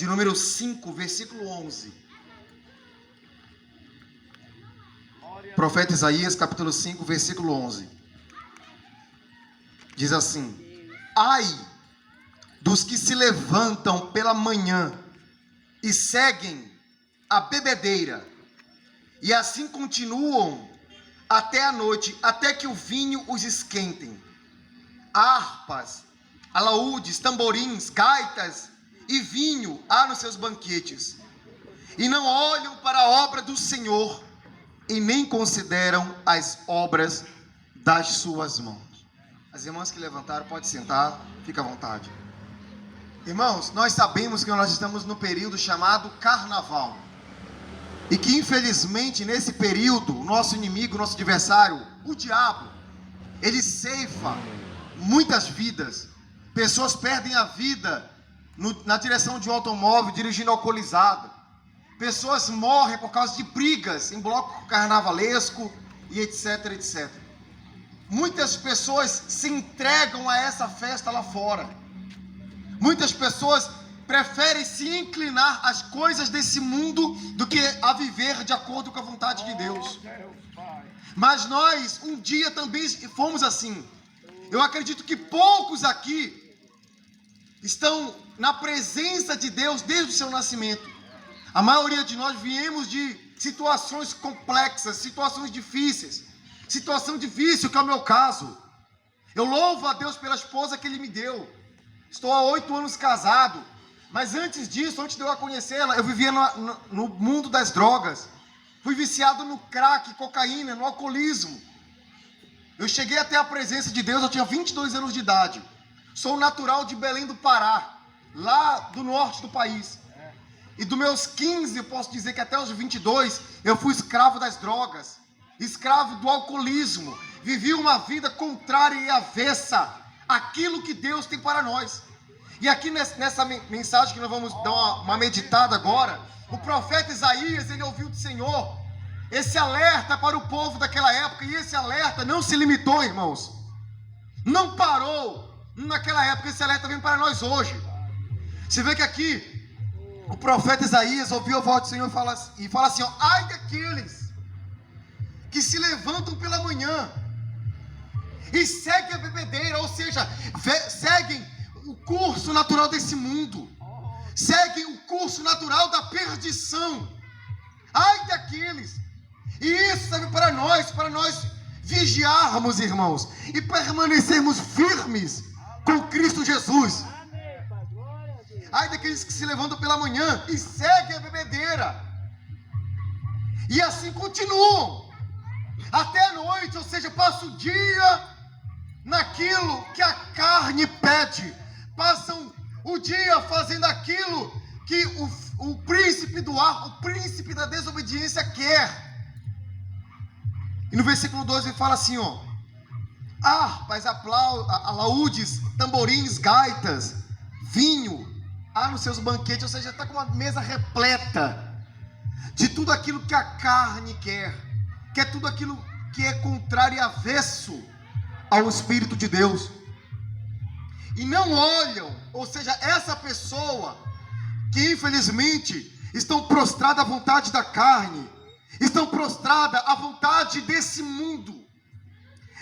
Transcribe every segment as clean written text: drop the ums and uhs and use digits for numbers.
de número 5, versículo 11. Profeta Isaías, capítulo 5, versículo 11. Diz assim: ai dos que se levantam pela manhã e seguem a bebedeira, e assim continuam até a noite, até que o vinho os esquentem. Harpas, alaúdes, tamborins, gaitas e vinho há nos seus banquetes, e não olham para a obra do Senhor, e nem consideram as obras das suas mãos. As irmãs que levantaram, pode sentar, fica à vontade. Irmãos, nós sabemos que nós estamos no período chamado Carnaval, e que infelizmente nesse período, o nosso inimigo, o nosso adversário, o diabo, ele ceifa muitas vidas. Pessoas perdem a vida na direção de um automóvel, dirigindo alcoolizado. Pessoas morrem por causa de brigas em bloco carnavalesco e etc, etc. Muitas pessoas se entregam a essa festa lá fora. Muitas pessoas preferem se inclinar às coisas desse mundo do que a viver de acordo com a vontade de Deus. Mas nós um dia também fomos assim. Eu acredito que poucos aqui estão na presença de Deus desde o seu nascimento. A maioria de nós viemos de situações complexas, situações difíceis, situação de vício, que é o meu caso. Eu louvo a Deus pela esposa que Ele me deu. Estou há 8 anos casado, mas antes disso, antes de eu a conhecê-la, eu vivia no mundo das drogas. Fui viciado no crack, cocaína, no alcoolismo. Eu cheguei até a presença de Deus, eu tinha 22 anos de idade. Sou natural de Belém do Pará, lá do norte do país. E dos meus 15, eu posso dizer que até os 22, eu fui escravo das drogas, escravo do alcoolismo. Vivi uma vida contrária e avessa àquilo que Deus tem para nós. E aqui nessa mensagem que nós vamos dar uma meditada agora, o profeta Isaías, ele ouviu do Senhor esse alerta para o povo daquela época. E esse alerta não se limitou, irmãos. Não parou naquela época, esse alerta vem para nós hoje. Você vê que aqui o profeta Isaías ouviu a voz do Senhor e fala assim, ó, ai daqueles que se levantam pela manhã e seguem a bebedeira, ou seja, seguem o curso natural desse mundo, seguem o curso natural da perdição. Ai daqueles. E isso serve para nós vigiarmos, irmãos, e permanecermos firmes com Cristo Jesus. Ai daqueles que se levantam pela manhã e seguem a bebedeira, e assim continuam até a noite, ou seja, passa o dia naquilo que a carne pede, passam o dia fazendo aquilo que o príncipe do ar, o príncipe da desobediência quer. E no versículo 12 ele fala assim, ó, harpas, alaúdes, tamborins, gaitas, vinho há nos seus banquetes, ou seja, está com uma mesa repleta de tudo aquilo que a carne quer, que é tudo aquilo que é contrário e avesso ao Espírito de Deus. E não olham, ou seja, essa pessoa que infelizmente estão prostradas à vontade da carne, estão prostradas à vontade desse mundo,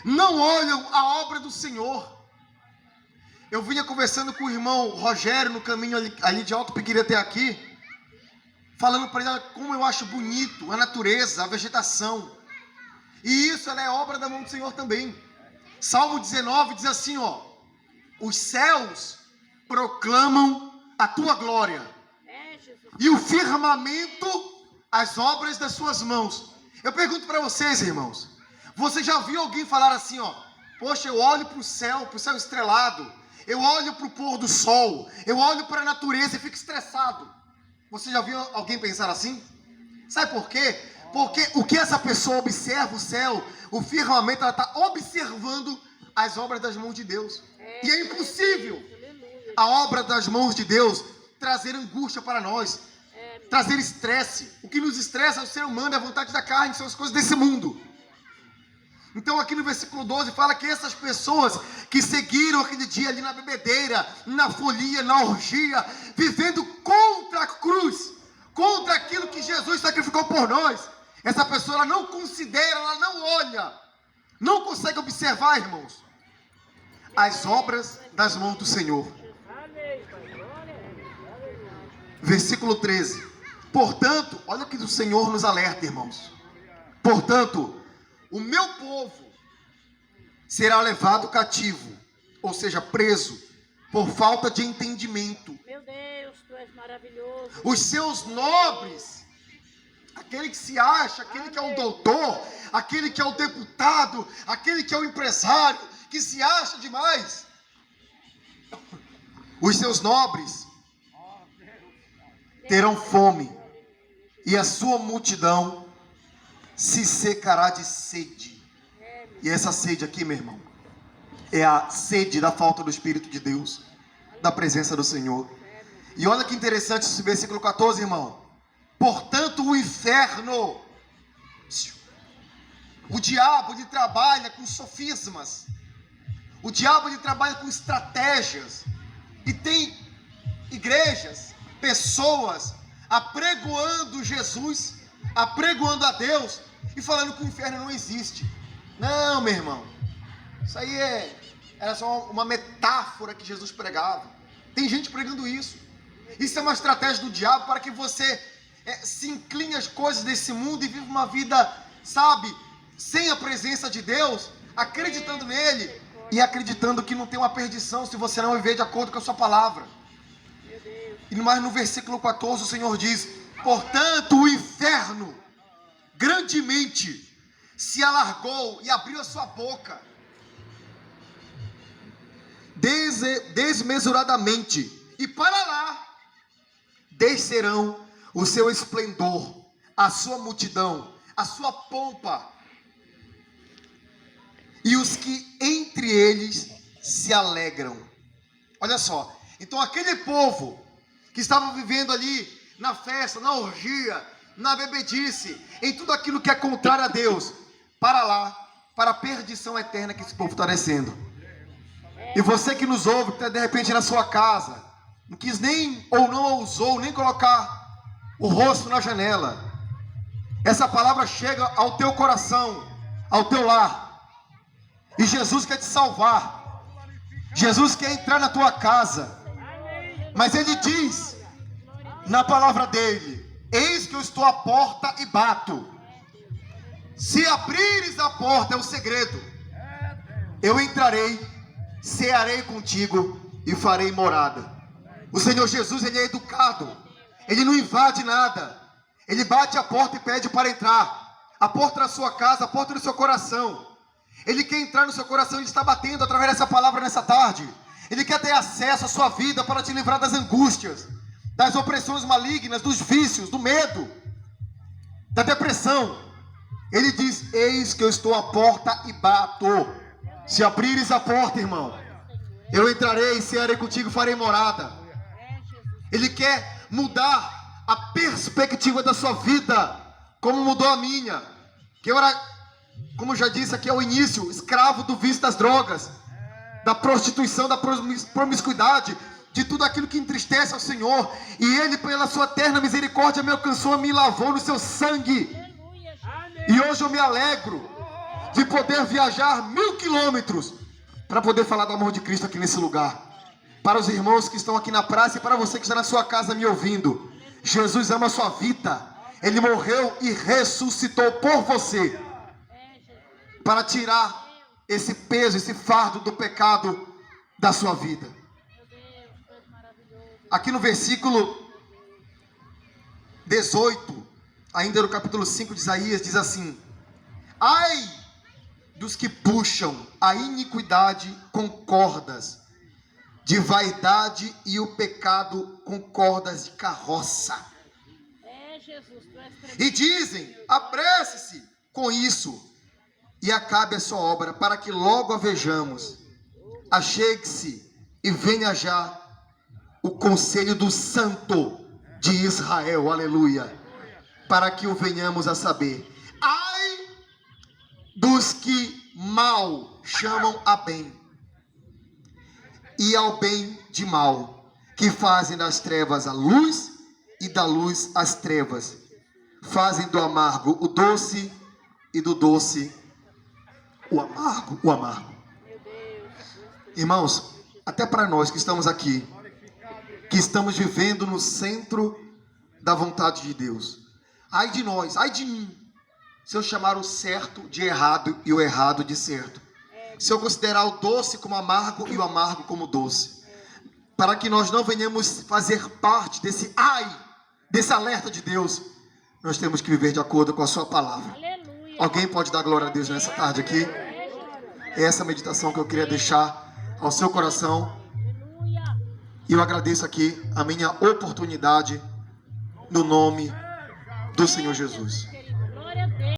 não olham a obra do Senhor. Eu vinha conversando com o irmão Rogério no caminho ali de Alto Piquiri até aqui, falando para ele como eu acho bonito a natureza, a vegetação. E isso ela é obra da mão do Senhor também. Salmo 19 diz assim, ó, os céus proclamam a tua glória, e o firmamento as obras das suas mãos. Eu pergunto para vocês, irmãos, você já viu alguém falar assim, ó, poxa, eu olho para o céu estrelado, eu olho para o pôr do sol, eu olho para a natureza e fico estressado? Você já viu alguém pensar assim? Sabe por quê? Porque o que essa pessoa observa, o céu, o firmamento, ela está observando as obras das mãos de Deus. E é impossível a obra das mãos de Deus trazer angústia para nós, trazer estresse. O que nos estressa é o ser humano, é a vontade da carne, são as coisas desse mundo. Então aqui no versículo 12 fala que essas pessoas que seguiram aquele dia ali na bebedeira, na folia, na orgia, vivendo contra por nós, essa pessoa ela não considera, ela não olha, não consegue observar, irmãos, as obras das mãos do Senhor. Versículo 13. Portanto, olha o que o Senhor nos alerta, irmãos. Portanto, o meu povo será levado cativo, ou seja, preso, por falta de entendimento. Meu Deus, tu és maravilhoso. Os seus nobres, aquele que se acha, aquele que é o doutor, aquele que é o deputado, aquele que é o empresário, que se acha demais. Os seus nobres terão fome, e a sua multidão se secará de sede. E essa sede aqui, meu irmão, é a sede da falta do Espírito de Deus, da presença do Senhor. E olha que interessante esse versículo 14, irmão. Portanto, o inferno, o diabo, ele trabalha com sofismas. O diabo, ele trabalha com estratégias. E tem igrejas, pessoas apregoando Jesus, apregoando a Deus e falando que o inferno não existe. Não, meu irmão, isso aí era só uma metáfora que Jesus pregava. Tem gente pregando isso. Isso é uma estratégia do diabo para que você se incline às coisas desse mundo e viva uma vida, sabe, sem a presença de Deus, acreditando nele e acreditando que não tem uma perdição se você não viver de acordo com a sua palavra. E mais no versículo 14 o Senhor diz: portanto o inferno grandemente se alargou e abriu a sua boca desmesuradamente, e para lá descerão o seu esplendor, a sua multidão, a sua pompa, e os que entre eles se alegram. Olha só, então aquele povo que estava vivendo ali na festa, na orgia, na bebedice, em tudo aquilo que é contrário a Deus, para lá, para a perdição eterna que esse povo está descendo. E você que nos ouve, que está de repente na sua casa, não quis nem, ou não ousou, nem colocar o rosto na janela, essa palavra chega ao teu coração, ao teu lar, e Jesus quer te salvar, Jesus quer entrar na tua casa, mas Ele diz, na palavra dele: eis que eu estou à porta e bato, se abrires a porta, é o segredo, eu entrarei, cearei contigo e farei morada. O Senhor Jesus, Ele é educado, Ele não invade nada, Ele bate a porta e pede para entrar, a porta da sua casa, a porta do seu coração. Ele quer entrar no seu coração, Ele está batendo através dessa palavra nessa tarde. Ele quer ter acesso à sua vida para te livrar das angústias, das opressões malignas, dos vícios, do medo, da depressão. Ele diz: eis que eu estou à porta e bato. Se abrires a porta, irmão, eu entrarei, cearei contigo, farei morada. Ele quer mudar a perspectiva da sua vida, como mudou a minha. Que eu era, como eu já disse aqui ao início, escravo do vício das drogas, da prostituição, da promiscuidade, de tudo aquilo que entristece ao Senhor. E Ele, pela sua eterna misericórdia, me alcançou, me lavou no seu sangue. E hoje eu me alegro de poder viajar 1000 quilômetros para poder falar do amor de Cristo aqui nesse lugar. Para os irmãos que estão aqui na praça e para você que está na sua casa me ouvindo, Jesus ama a sua vida. Ele morreu e ressuscitou por você, para tirar esse peso, esse fardo do pecado da sua vida. Aqui no versículo 18, ainda no capítulo 5 de Isaías, diz assim: ai dos que puxam a iniquidade com cordas de vaidade e o pecado com cordas de carroça. E dizem: apresse-se com isso e acabe a sua obra, para que logo a vejamos. Achegue-se e venha já o conselho do Santo de Israel, aleluia, para que o venhamos a saber. Ai dos que mal chamam a bem, e ao bem de mal, que fazem das trevas a luz e da luz as trevas. fazem do amargo o doce e do doce o amargo, o amargo. Meu Deus. Irmãos, até para nós que estamos aqui, que estamos vivendo no centro da vontade de Deus, ai de nós, ai de mim, se eu chamar o certo de errado e o errado de certo, se eu considerar o doce como amargo e o amargo como doce, para que nós não venhamos fazer parte desse desse alerta de Deus, nós temos que viver de acordo com a sua palavra. Aleluia. Alguém pode dar glória a Deus nessa tarde aqui? É essa meditação que eu queria deixar ao seu coração. Aleluia. E eu agradeço aqui a minha oportunidade no nome do Senhor Jesus.